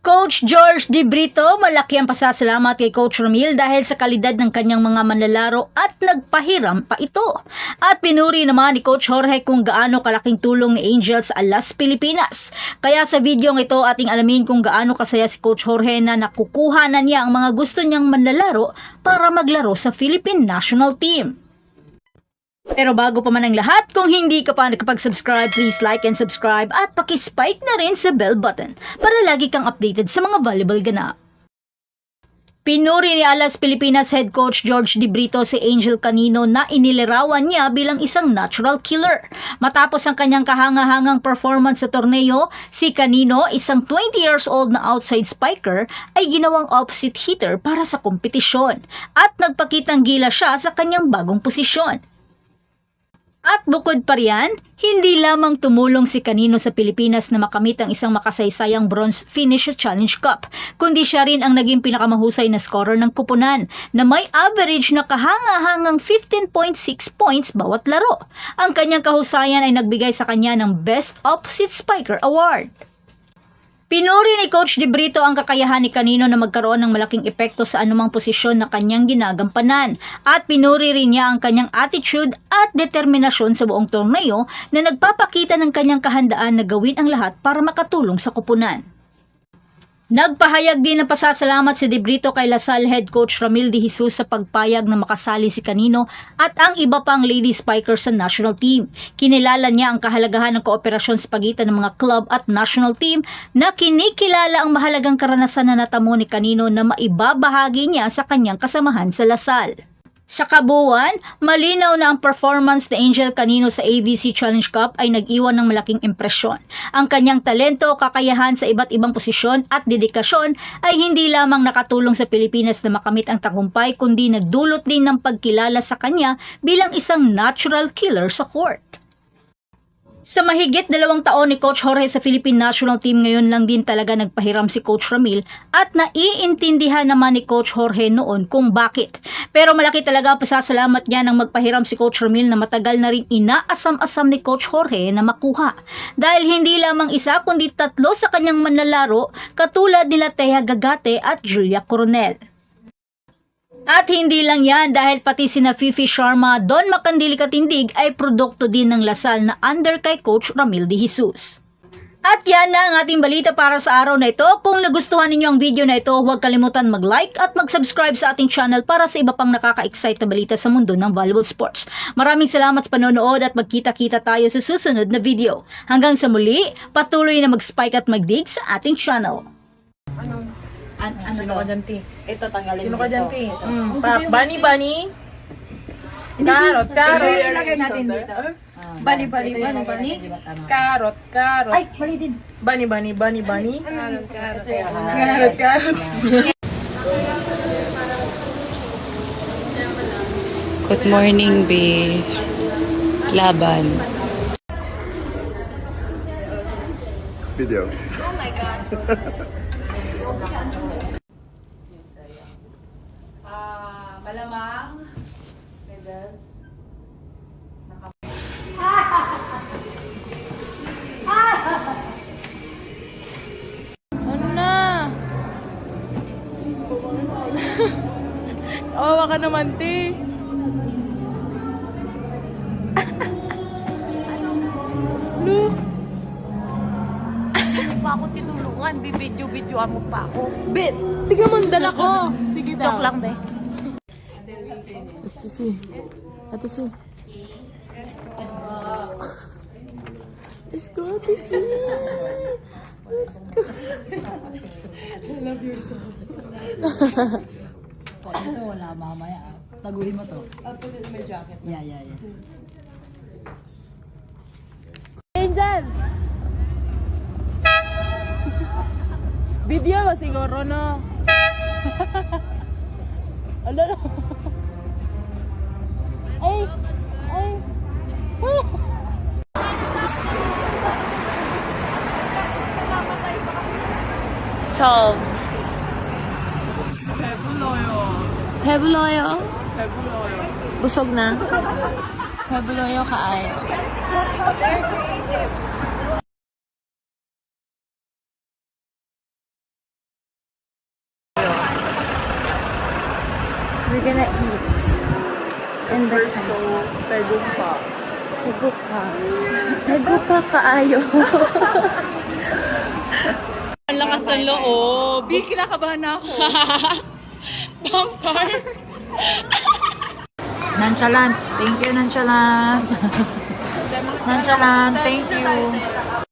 Coach George De Brito, malaki ang pasasalamat kay Coach Ramil dahil sa kalidad ng kanyang mga manlalaro at nagpahiram pa ito. At pinuri naman ni Coach Jorge kung gaano kalaking tulong ni Angels sa Las Pilipinas. Kaya sa video ito ating alamin kung gaano kasaya si Coach Jorge na nakukuha na niya ang mga gusto niyang manlalaro para maglaro sa Philippine National Team. Pero bago pa man ang lahat, kung hindi ka pa nakapag-subscribe, please like and subscribe at paki-spike na rin sa bell button para lagi kang updated sa mga volleyball ganap. Pinuri ni Alas Pilipinas head coach George De Brito si Angel Canino na inilarawan niya bilang isang natural killer. Matapos ang kanyang kahangahangang performance sa torneo, si Canino, isang 20 years old na outside spiker, ay ginawang opposite hitter para sa kompetisyon at nagpakitang gila siya sa kanyang bagong posisyon. At bukod pa riyan, hindi lamang tumulong si Canino sa Pilipinas na makamit ang isang makasaysayang bronze finish sa Challenge Cup, kundi siya rin ang naging pinakamahusay na scorer ng kupunan na may average na kahangahangang 15.6 points bawat laro. Ang kanyang kahusayan ay nagbigay sa kanya ng Best Opposite Spiker Award. Pinuri ni Coach De Brito ang kakayahan ni Canino na magkaroon ng malaking epekto sa anumang posisyon na kanyang ginagampanan at pinuri rin niya ang kanyang attitude at determinasyon sa buong torneo na nagpapakita ng kanyang kahandaan na gawin ang lahat para makatulong sa kupunan. Nagpahayag din ng pasasalamat si De Brito kay Lasal head coach Ramil De Jesus sa pagpayag na makasali si Canino at ang iba pang lady spikers sa national team. Kinilala niya ang kahalagahan ng kooperasyon sa pagitan ng mga club at national team na kinikilala ang mahalagang karanasan na natamo ni Canino na maibabahagi niya sa kanyang kasamahan sa Lasal. Sa kabuuan, malinaw na ang performance ni Angel Canino sa AVC Challenge Cup ay nag-iwan ng malaking impresyon. Ang kanyang talento, kakayahan sa iba't ibang posisyon at dedikasyon ay hindi lamang nakatulong sa Pilipinas na makamit ang tagumpay kundi nagdulot din ng pagkilala sa kanya bilang isang natural killer sa court. Sa mahigit 2 taon ni Coach Jorge sa Philippine National Team, ngayon lang din talaga nagpahiram si Coach Ramil at naiintindihan naman ni Coach Jorge noon kung bakit. Pero malaki talaga ang pasasalamat niya nang magpahiram si Coach Ramil na matagal na rin inaasam-asam ni Coach Jorge na makuha. Dahil hindi lamang isa kundi 3 sa kanyang manlalaro katulad nila Thea Gagate at Julia Coronel. At hindi lang yan dahil pati sina Fifi Sharma, Don Makandili Katindig ay produkto din ng Lasal na under kay Coach Ramil De Jesus. At yan na ang ating balita para sa araw na ito. Kung nagustuhan ninyo ang video na ito, huwag kalimutan mag-like at mag-subscribe sa ating channel para sa iba pang nakaka-excite na balita sa mundo ng volleyball sports. Maraming salamat sa panonood at magkita-kita tayo sa susunod na video. Hanggang sa muli, patuloy na mag-spike at mag-dig sa ating channel. Ano Sino to? ka dyan, Ti? Ito, tanggalin Sino mo ka dyan, ito. Ti? Ito. Bunny. Carrot. Ilagay natin dito. Bunny. Ito yung ilagay natin, di ba tama? Carrot. Ay, mali din. Bunny. Ito yung Carrot. Good morning, be laban. Video. Malamang medals. Ano na? Kawawa ka naman, Ti. Look. Pa ako tinulungan, bibidyo-videoan mo pa ako. Bet, tignan mo ang dala ko. Sige daw. Joke lang, be. Ate si. Let's go, Ate si. Let's go. I love yourself. Ito, wala mamaya. Taguhin mo to. May jacket. Yeah. Angel! Video ba siguro, no? Ano? Ay! Solved. Hebuloyo. Busog na. Hebuloyo kaayo. We're gonna eat. And the So, pegong pa. Hegupa. Hegupa kaayo. Ang lakas ng loob. Di, kinakabahan na ako. Bangkar. Nonchalant. Thank you, nonchalant. Nonchalant. Thank you.